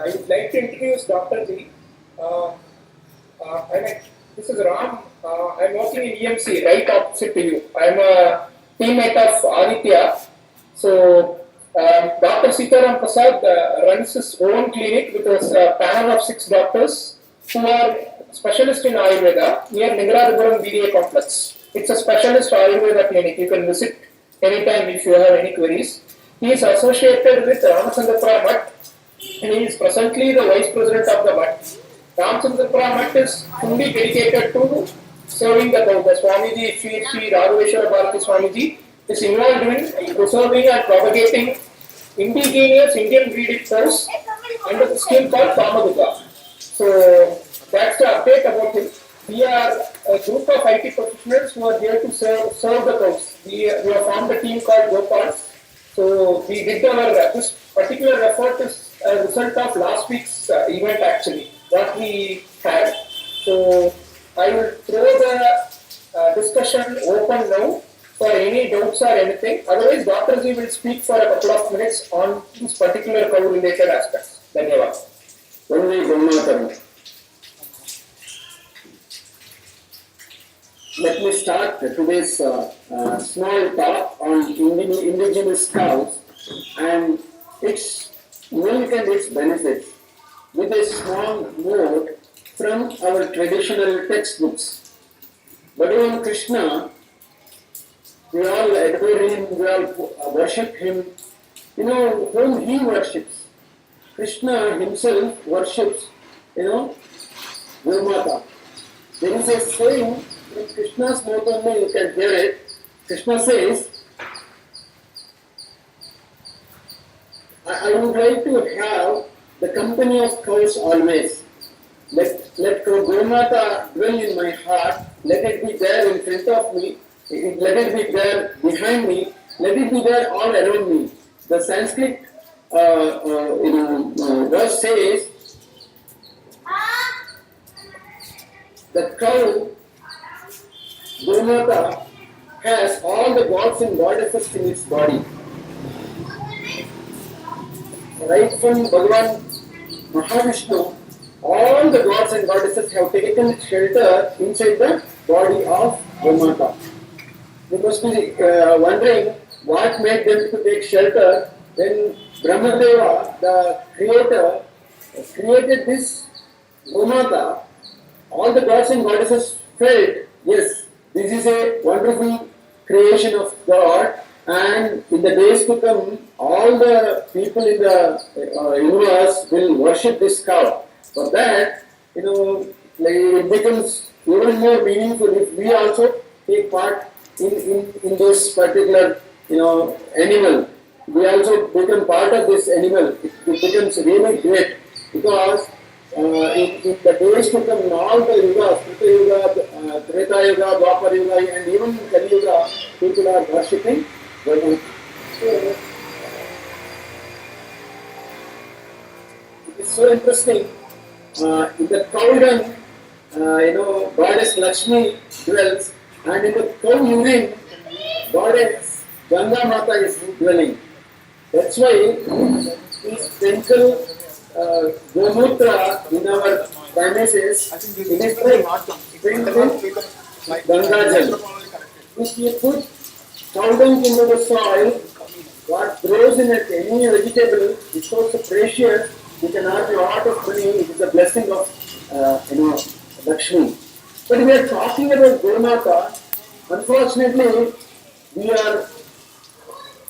I would like to introduce Dr. G. Uh, this is Ram. I'm working in EMC, right opposite to you. I'm a teammate of Aditya. So, Dr. Sitaram Prasad runs his own clinic with a panel of 6 doctors who are specialists in Ayurveda near Nigarajapuram BDA complex. It's a specialist Ayurveda clinic. You can visit anytime if you have any queries. He is associated with Ramachandrapura Mutt and he is presently the vice president of the Mutt. Ramachandrapura Mutt is fully dedicated to serving the cow. The Swamiji, Sri Raghaveshwara Bharati Swamiji is involved in preserving and propagating indigenous Indian breed cows under the scheme called Kamaduga. So that's the update about him. We are a group of IT professionals who are here to serve the cows. We have formed a team called Gopals. So we did this particular effort is a result of last week's event actually, what we had. So I will throw the discussion open now for any doubts or anything. Otherwise, Dr. G will speak for a couple of minutes on this particular cow related aspects. Dhanyavad. Let me start today's small talk on indigenous cows and its milk and its benefits with a small note from our traditional textbooks. Bhagavan Krishna, we all adore him, we all worship him. You know, whom he worships. Krishna himself worships, Gomata. There is a saying in Krishna's mouth only, you can hear it. Krishna says, I would like to have the company of cows always. Let Gomata dwell in my heart. Let it be there in front of me. Let it be there behind me. Let it be there all around me. The Sanskrit verse says, the cow Gomata has all the gods and goddesses in its body. Right from Bhagavan Mahavishnu, all the gods and goddesses have taken shelter inside the body of Gomata. You must be wondering what made them to take shelter when Brahmadeva, the creator, created this Gomata. All the gods and goddesses felt, yes, this is a wonderful creation of God, and in the days to come, all the people in the universe will worship this cow. For that, it becomes even more meaningful if we also take part in this particular, animal. We also become part of this animal. It becomes really great because in the days to come, in all the yugas, Krita Yuga, Treta Yuga, Dwapar Yuga, and even Kali Yuga, people are worshipping Garuda. So, it's so interesting. In the cow dung, goddess Lakshmi dwells, and in the cow urine, goddess Ganga Mata is dwelling. That's why we sprinkle Gomutra in our premises. It is like Ganga Jal. If you put cow dung into the soil, what grows in it, any vegetable, is so precious. You can earn a lot of money. It is a blessing of Lakshmi. But we are talking about Gomata. Unfortunately, we are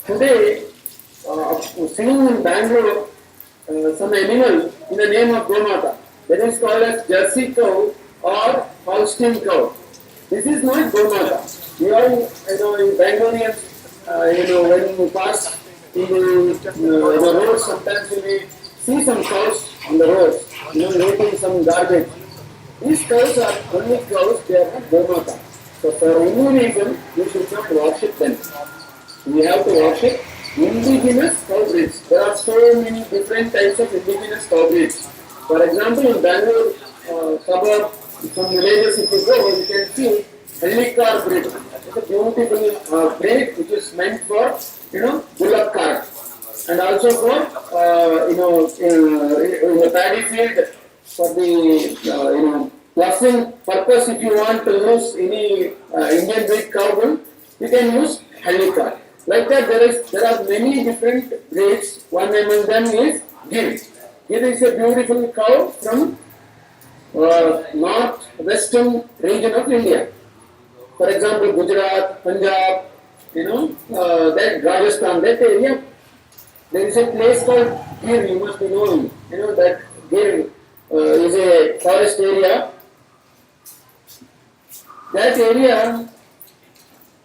today seeing in Bangalore some animal in the name of Gomata. That is called as Jersey cow or Holstein cow. This is not Gomata. We all, in Bangaloreans, when we pass in the roads, sometimes we may see some cows on the roads, eating some garbage. These cows are only cows, they are not Gomata. So for any reason, we should not worship them. We have to worship indigenous cow breeds. There are so many different types of indigenous cow breeds. For example, in Bangalore suburb, some villages if you go, you can see Hellikar breed. It's a beautiful breed which is meant for, bullock cart. and also for in the paddy field for the fluffing purpose. If you want to use any Indian breed cow wool, you can use Hallika. Like that, there are many different breeds. One among them is Gir. Gir is a beautiful cow from north-western region of India. For example, Gujarat, Punjab, that Rajasthan, that area, there is a place called Gir, you must be knowing. That Gir is a forest area. That area,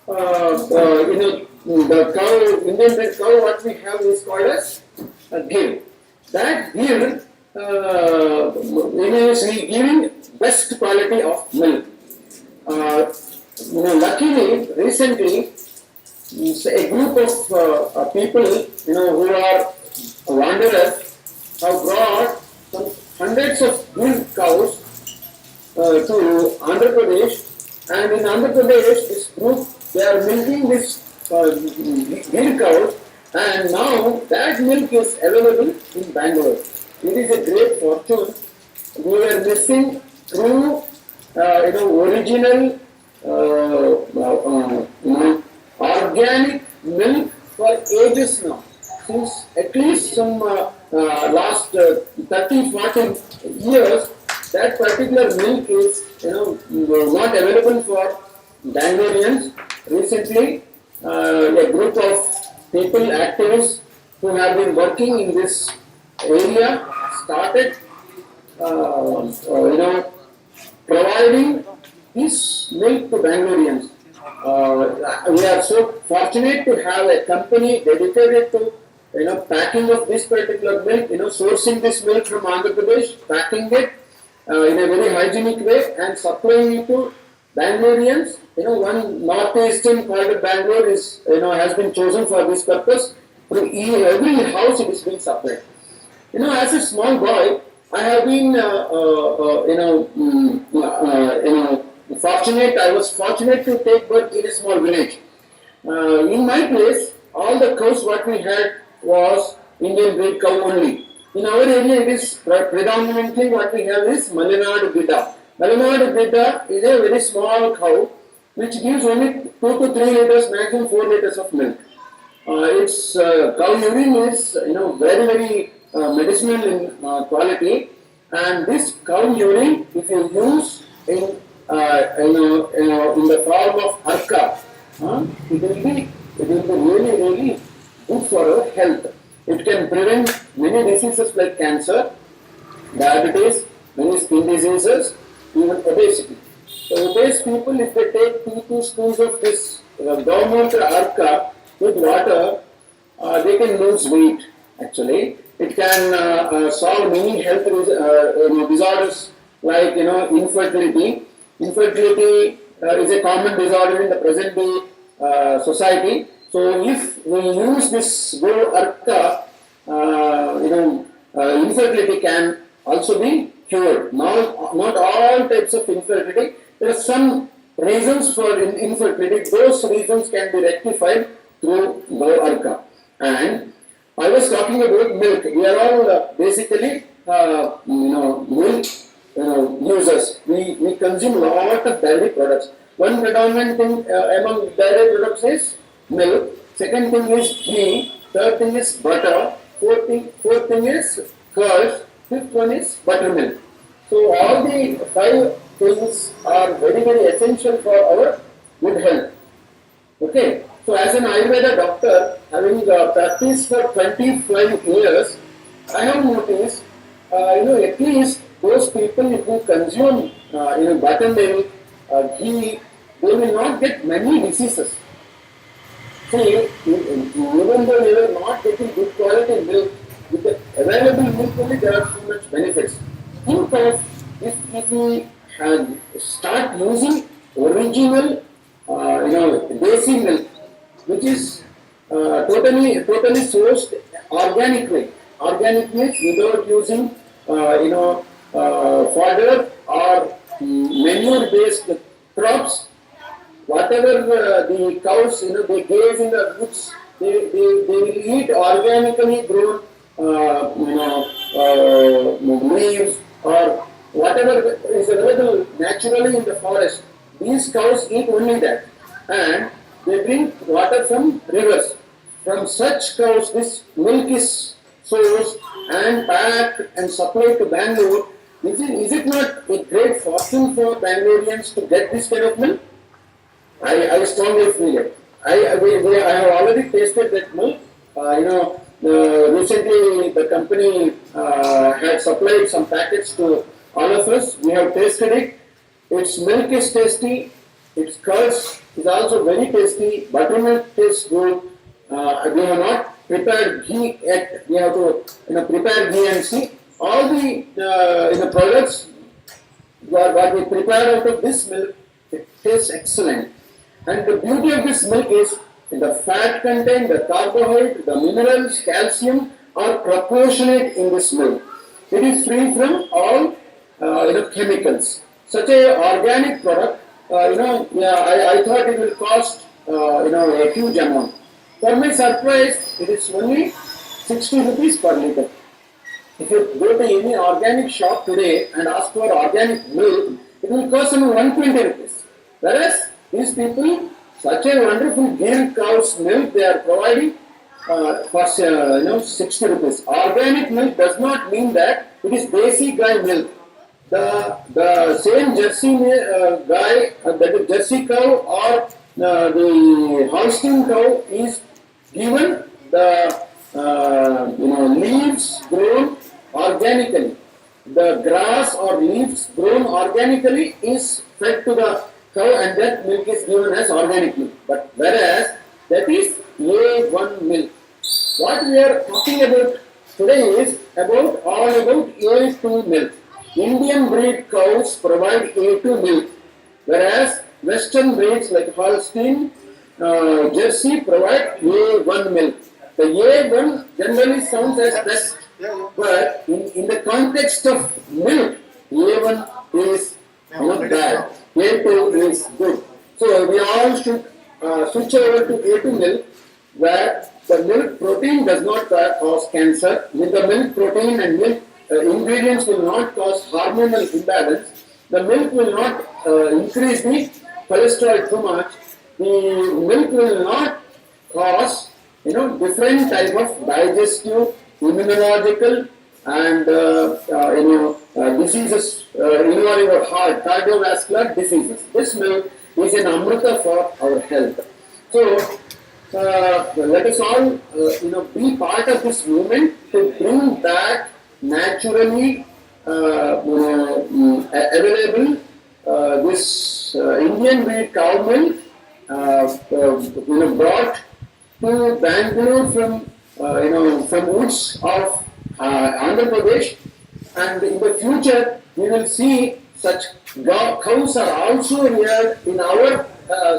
the cow, Indian breed cow, what we have is called as Gir. That Gir is giving best quality of milk. Luckily, recently, a group of people, who are wanderers, have brought some hundreds of milk cows to Andhra Pradesh, and in Andhra Pradesh, this group, they are milking this milk cows, and now that milk is available in Bangalore. It is a great fortune. We were missing true, original, organic milk for ages now. Since at least some last 30, 40 years, that particular milk is not available for Bangaloreans. Recently, a group of people, activists who have been working in this area started providing this milk to Bangaloreans. We are so fortunate to have a company dedicated to packing of this particular milk, sourcing this milk from Andhra Pradesh, packing it in a very hygienic way and supplying it to Bangaloreans. One northeastern part of Bangalore is has been chosen for this purpose. Through every house it is being supplied. As a small boy, I have been fortunate. I was fortunate to take birth in a small village. In my place, all the cows what we had was Indian breed cow only. In our area, it is predominantly what we have is Malenadu Bidda. Malenadu Bidda is a very small cow which gives only 2 to 3 liters, maximum 4 liters of milk. Its cow urine is very very medicinal in quality, and this cow urine, if you use in the form of arka, it will be really really good for our health. It can prevent many diseases like cancer, diabetes, many skin diseases, even obesity. So obese people, if they take 2 teaspoons of this Gaumantra arka with water, they can lose weight. Actually, it can solve many health disorders like infertility. Infertility is a common disorder in the present day society. So if we use this Go Arka, infertility can also be cured. Now, not all types of infertility. There are some reasons for infertility. Those reasons can be rectified through Go Arka. And I was talking about milk. We are all basically milk users. We consume a lot of dairy products. One predominant thing among dairy products is milk. Second thing is ghee. Third thing is butter. Fourth thing is curd. Fifth one is buttermilk. So all the 5 things are very very essential for our good health. Okay. So as an Ayurveda doctor, having practiced for 25 years, I have noticed, at least those people who consume, buttermilk, ghee, they will not get many diseases. See, even though they were not getting good quality milk, with the available milk only there are so much benefits. Think of if we start using original, desi milk, which is totally sourced organically. Organic means without using fodder or manure-based crops. Whatever the cows they graze in the woods they will eat organically grown, leaves or whatever is available naturally in the forest. These cows eat only that, and they drink water from rivers. From such cows, this milk is sourced and packed and supplied to Bangalore. Is it not a great fortune for Bangaloreans to get this kind of milk? I strongly feel it. I have already tasted that milk. Recently the company had supplied some packets to all of us. We have tasted it. Its milk is tasty. Its curds is also very tasty. Buttermilk tastes good. We have not prepared ghee yet. We have to prepare ghee and see all the products what we prepare out of this milk. It tastes excellent. And the beauty of this milk is the fat content, the carbohydrate, the minerals, calcium are proportionate in this milk. It is free from all chemicals. Such a organic product, I thought it will cost a huge amount. For my surprise, it is only 60 rupees per liter. If you go to any organic shop today and ask for organic milk, it will cost only 120 rupees. Whereas these people, such a wonderful gill cow's milk they are providing for 60 rupees. Organic milk does not mean that it is Desi Guy milk. The same Jersey guy, that is Jersey cow or the Holstein cow is given the leaves grown organically. The grass or leaves grown organically is fed to the cow and that milk is given as organic milk. But whereas that is A1 milk. What we are talking about today is all about A2 milk. Indian breed cows provide A2 milk, whereas Western breeds like Holstein, Jersey provide A1 milk. The A1 generally sounds as best, but in the context of milk, A1 is bad. A2 is good. So we all should switch over to A2 milk, where the milk protein does not cause cancer. With the milk protein and milk ingredients will not cause hormonal imbalance. The milk will not increase the cholesterol too much. The milk will not cause different type of digestive, immunological, and diseases involving your heart, cardiovascular diseases. This milk is an amrita for our health. So let us all be part of this movement to bring back naturally available this Indian breed cow milk brought to Bangalore from woods of Andhra Pradesh, and in the future we will see such cows are also reared in our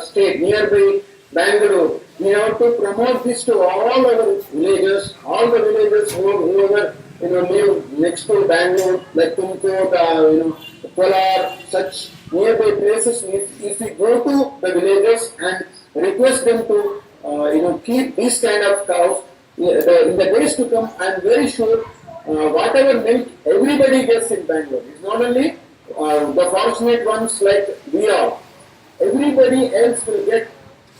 state nearby Bangalore. We have to promote this to all our villages, whoever live next to Bangalore, like Tumkur, Kolar, such nearby places. If we go to the villages and request them to keep these kind of cows, in the days to come, I am very sure whatever milk everybody gets in Bangalore, it's not only the fortunate ones like we are. Everybody else will get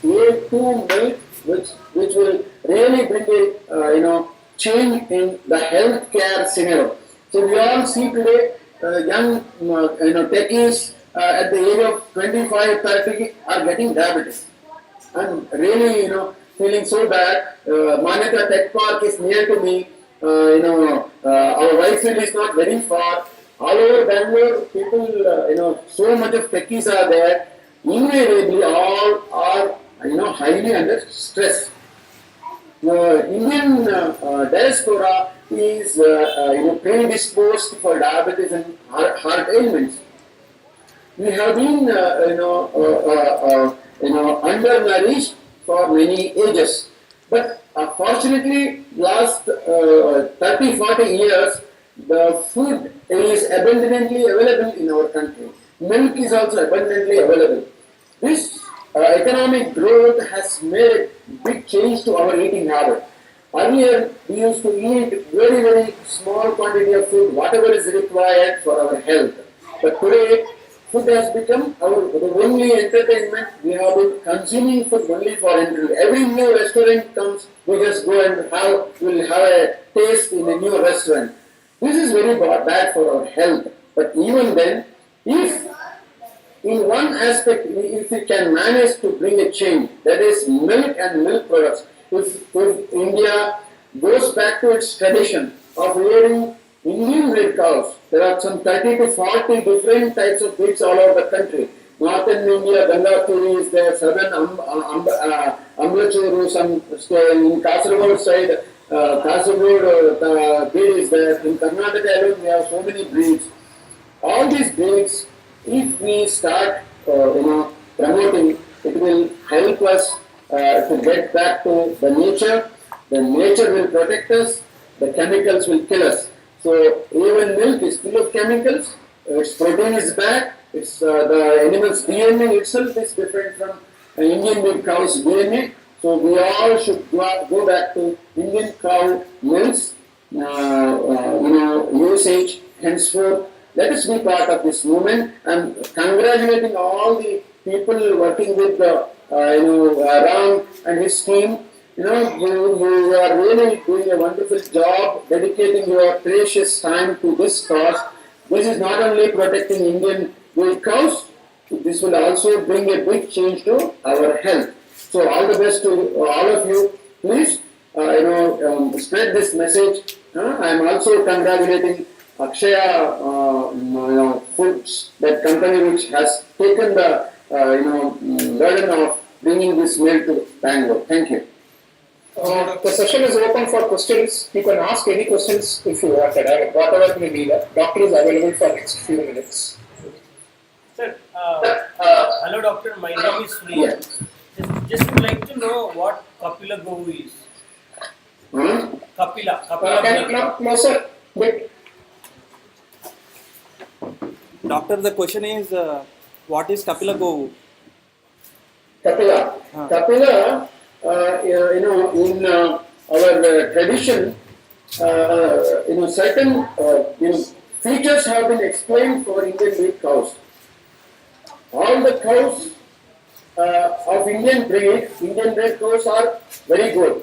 A2 milk, which will really bring a change in the healthcare scenario. So we all see today young techies at the age of 25, 30 are getting diabetes. I'm really feeling so bad. Manata Tech Park is near to me. Our Whitefield is not very far. All over Bangalore, people, so much of techies are there. Invariably, all are highly under stress. Indian diaspora is predisposed for diabetes and heart ailments. We have been undernourished for many ages, but fortunately last 30-40 years the food is abundantly available in our country. Milk is also abundantly available. This economic growth has made big change to our eating habit. Earlier, we used to eat very, very small quantity of food, whatever is required for our health. But today, food has become the only entertainment. We have been consuming food only for entertainment. Every new restaurant comes, we just go and we'll have a taste in a new restaurant. This is very bad for our health. But even then, if in one aspect, if we can manage to bring a change, that is milk and milk products, if India goes back to its tradition of rearing Indian breed cows, there are some 30 to 40 different types of breeds all over the country. Northern India, Gangaturi is there, southern Amlachuru, some in Kasaragod side, Kasaragod breed is there. In Karnataka alone, we have so many breeds. All these breeds, if we start, promoting, it will help us to get back to the nature. The nature will protect us. The chemicals will kill us. So even milk is full of chemicals. Its protein is bad. It's the animal's DNA itself is different from Indian milk cow's DNA. So we all should go back to Indian cow milks, usage henceforth. Let us be part of this movement. I'm congratulating all the people working with Ram and his team. You are really doing a wonderful job, dedicating your precious time to this cause. This is not only protecting Indian milk cows, this will also bring a big change to our health. So all the best to all of you. Please, spread this message. I am also congratulating Akshaya Foods, that company which has taken the burden of bringing this milk to Bangalore. Thank you. The session is open for questions. You can ask any questions if you want. Whatever may be there. Doctor is available for next few minutes. Sir, hello doctor, my name is Sri. Yeah. Just would like to know what Kapila Go is. Kapila Can you come closer? Wait. Doctor, the question is, what is Kapila Go? Kapila. Kapila, in our tradition, certain features have been explained for Indian breed cows. All the cows of Indian breed cows are very good,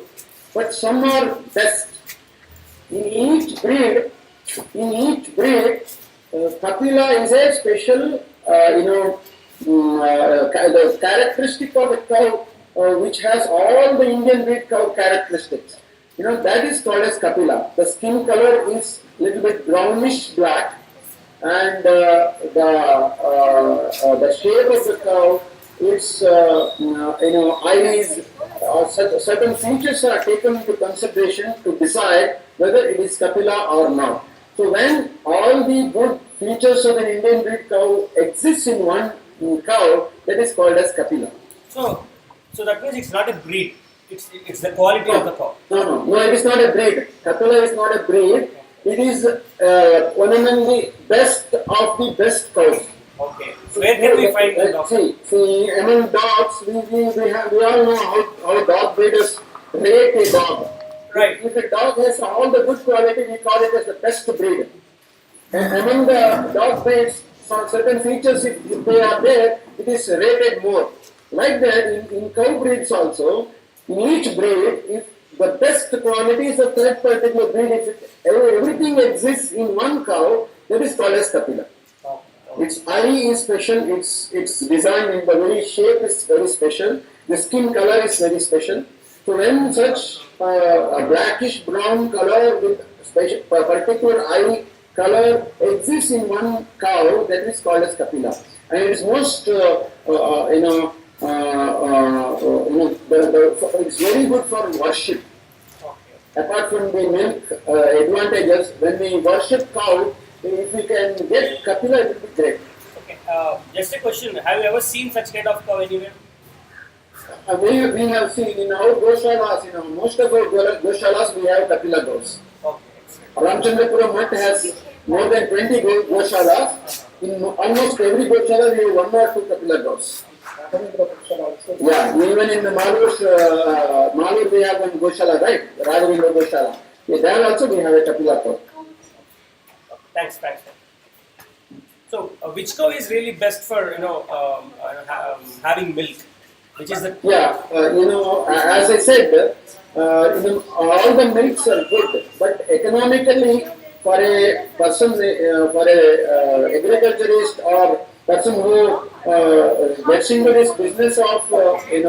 but some are best. In each breed, Kapila is a special, the characteristic of a cow which has all the Indian breed cow characteristics. That is called as Kapila. The skin color is little bit brownish black, and the shape of the cow, its eyes, certain features are taken into consideration to decide whether it is Kapila or not. So when all the good features of an Indian breed cow exist in one cow, that is called as Kapila. So that means it's not a breed. It's the quality of the cow. No, it is not a breed. Kapila is not a breed. It is one among the best of the best cows. Okay. Where can we find the doctor? See, among dogs, we all know how dog breeders rate a dog. Right. If a dog has all the good quality, we call it as the best breed. And among the dog breeds, some certain features, if they are there, it is rated more. Like that, in cow breeds also, in each breed, if the best qualities of that particular breed, if everything exists in one cow, that is called as Kapila. Its eye is special, its design in the very shape is very special, the skin color is very special. So when such a blackish brown color with special particular eye color exists in one cow, that is called as Kapila. And it is most it's very good for worship. Apart from the milk advantages, when we worship cow, if we can get Kapila, it will be great. Okay. Just a question. Have you ever seen such kind of cow anywhere? We have seen in our Goshalas, most of our Goshalas we have Kapila goats. Okay. Ramchandrapuram Mutt has more than 20 Goshalas. In almost every Goshala we have one or two Kapila goats. also. Yeah, even in the Malur we have one Goshala, right? Raghavendra Goshala. Yeah, there also we have a Kapila cow. Thanks. So, which cow is really best for having milk? Which is the Yeah, as I said, all the milks are good, but economically, for a person, for a agriculturist or person who gets into this business of, cows, they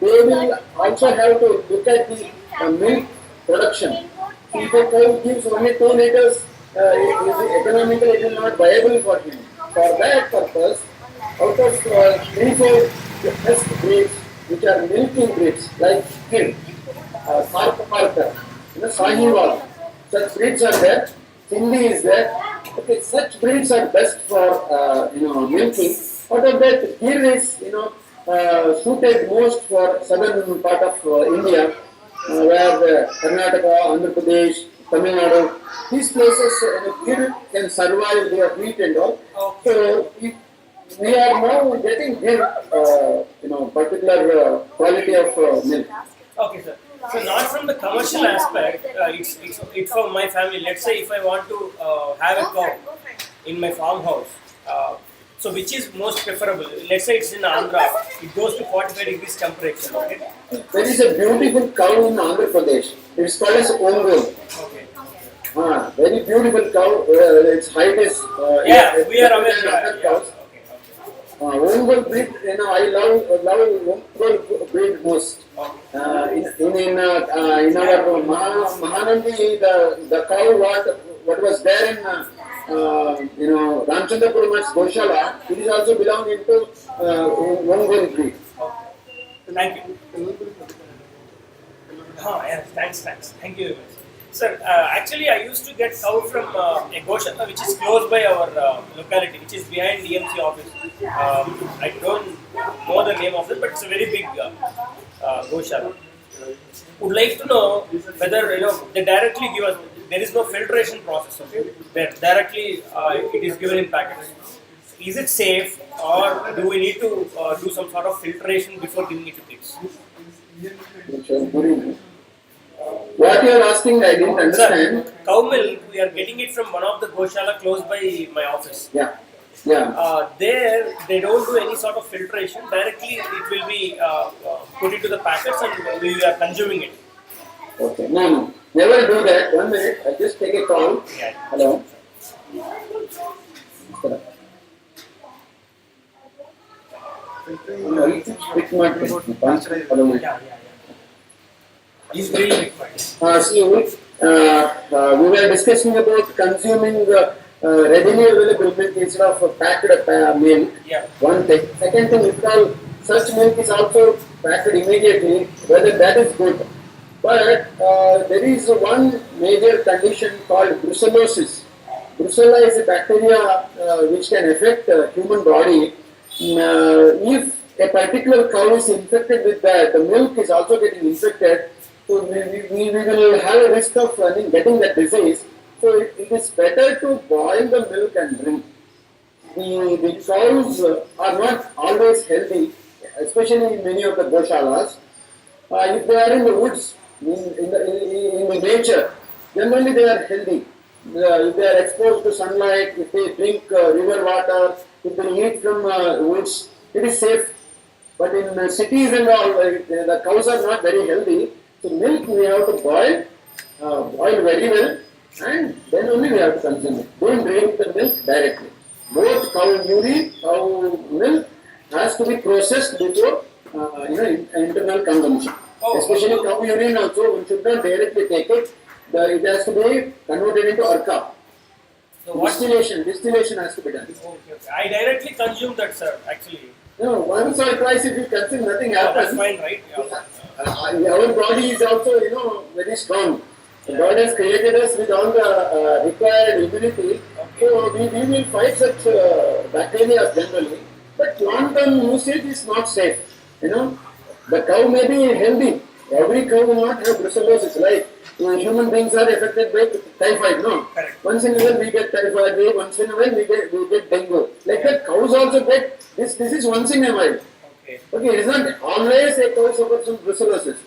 will also have to look at the milk production. If a cow gives only 2 liters, economically it is not viable for him. For that purpose, out of 3-4 best breeds, which are milking breeds, like Hill, Marka, Sahiwal, such breeds are there. Hindi is there. Okay, such breeds are best for milking. Out of that, Gir is suited most for southern part of India, where Karnataka, Andhra Pradesh, Tamil Nadu, these places Gir can survive their wheat and all. So we are now getting Gir, particular quality of milk. okay, sir. So not from the commercial aspect, it's for my family. Let's say if I want to have a cow in my farmhouse, so which is most preferable? Let's say it's in Andhra, it goes to 45 degrees temperature. Okay. There is a beautiful cow in Andhra Pradesh. It's called as Ongol. Okay. Very beautiful cow. Its height is We are aware. other Yeah. cows. Ongol breed, I love Ongol breed most. In our Mahanandi, the cow what was there in Ramchandrapuram's Goshala, it is also belonging to Ongol breed. Thank you. Yes, thanks. Thank you very much. Sir, actually I used to get cow from a Goshala which is close by our locality, which is behind DMC office. I don't know the name of it, but it's a very big Goshala. Would like to know whether they directly give us. There is no filtration process. Okay? They directly it is given in packets. Is it safe, or do we need to do some sort of filtration before giving it to kids? What you are asking, I didn't understand. Sir, cow milk, we are getting it from one of the Goshala close by my office. Yeah. There, they don't do any sort of filtration. Directly, it will be put into the packets and we are consuming it. Okay. No. Never do that. 1 minute. I'll just take a call. Yeah. Hello. Hello. Yeah. He's really required. We were discussing about consuming readily available milk instead of packed milk. Yeah. One thing. Second thing, if all such milk is also packed immediately, whether that is good. But there is one major condition called brucellosis. Brucella is a bacteria which can affect human body. If a particular cow is infected with that, the milk is also getting infected. So we will have a risk of getting that disease. So it is better to boil the milk and drink. The cows are not always healthy, especially in many of the Goshalas. If they are in the woods, in the nature, generally they are healthy. If they are exposed to sunlight, if they drink river water, if they eat from woods, it is safe. But in cities and all, the cows are not very healthy. So milk we have to boil very well, and then only we have to consume it. Don't drink the milk directly. Both cow urine, cow milk has to be processed before internal consumption. Especially cow urine also, one should not directly take it. It has to be converted into arka. So what? Distillation has to be done. Okay. I directly consume that, sir. Actually. Once or twice if you consume, nothing happens. That's fine, right? Yeah. Our body is also, very strong. God has created us with all the required immunity. So we will fight such bacteria generally. But long-term usage is not safe. The cow may be healthy. Every cow will not have brucellosis. Like human beings are affected by typhoid, no? Correct. once in a while we get typhoid, once in a while we get dengue. Like that, cows also get this. This is once in a while. Okay. Okay, it is not always a cow suffers from brucellosis.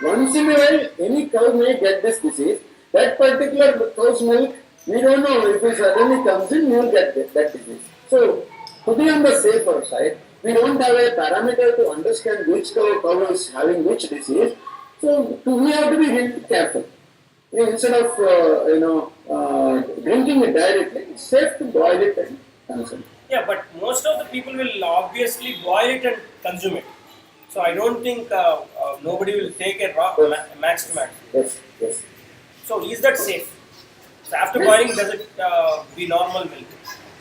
Once in a while, any cow may get this disease. That particular cow's milk, we don't know if it suddenly comes in, we will get that disease. So, to be on the safer side, we don't have a parameter to understand which cow is having which disease. So, we have to be really careful. Instead of drinking it directly, it's safe to boil it and consume. Yeah, but most of the people will obviously boil it and consume it. So I don't think nobody will take it raw, max to max. Yes, yes. So is that safe? So after boiling, does it be normal milk?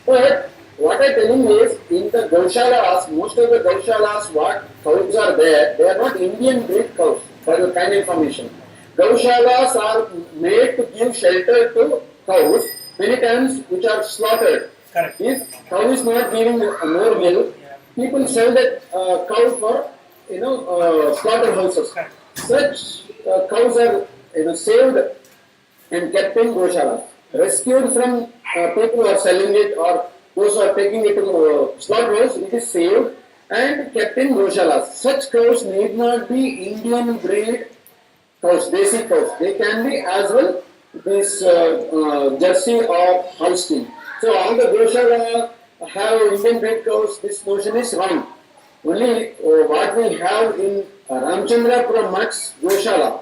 But what I'm telling you is, in the gaushalas, most of the gaushalas, what cows are there, they are not Indian breed cows, for your kind information. Gaushalas are made to give shelter to cows, many times which are slaughtered. Correct. If cow is not giving more milk, people sell that cow for slaughterhouses. Correct. Such cows are saved and kept in goshalas, rescued from people who are selling it or those who are taking it to slaughterhouse. It is saved and kept in goshalas. Such cows need not be Indian breed cows, Desi cows. They can be as well this Jersey or Holstein. So all the goshala have Indian breed cows. This notion is wrong. Only what we have in Ramchandrapura Mutt's Goshala,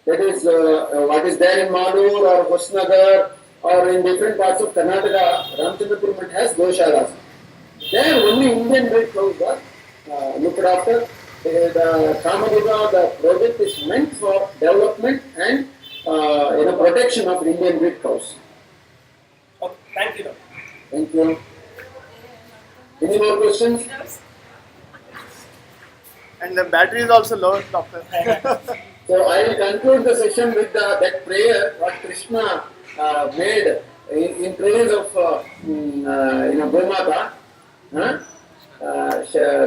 that is what is there in Malur or Hosnagar or in different parts of Karnataka, Ramchandrapura Mutt has Goshalas. There only Indian breed cows are looked after. The Kamaduga, the project is meant for development and protection of Indian breed cows. Okay, thank you, doctor. Thank you. Any more questions? And the battery is also low, doctor. So I will conclude the session with that prayer what Krishna made in praise of Gomata.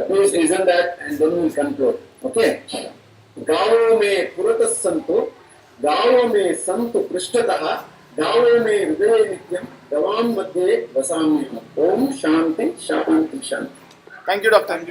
Please listen that and then we will conclude. Okay. गावों में पुरतः संतो, गावों में संतो पृष्ठतः, गावों में हृदय नित्यम, गवां मध्ये वसाम्यहम्. ओम शांति शांति शांति. Thank you, doctor.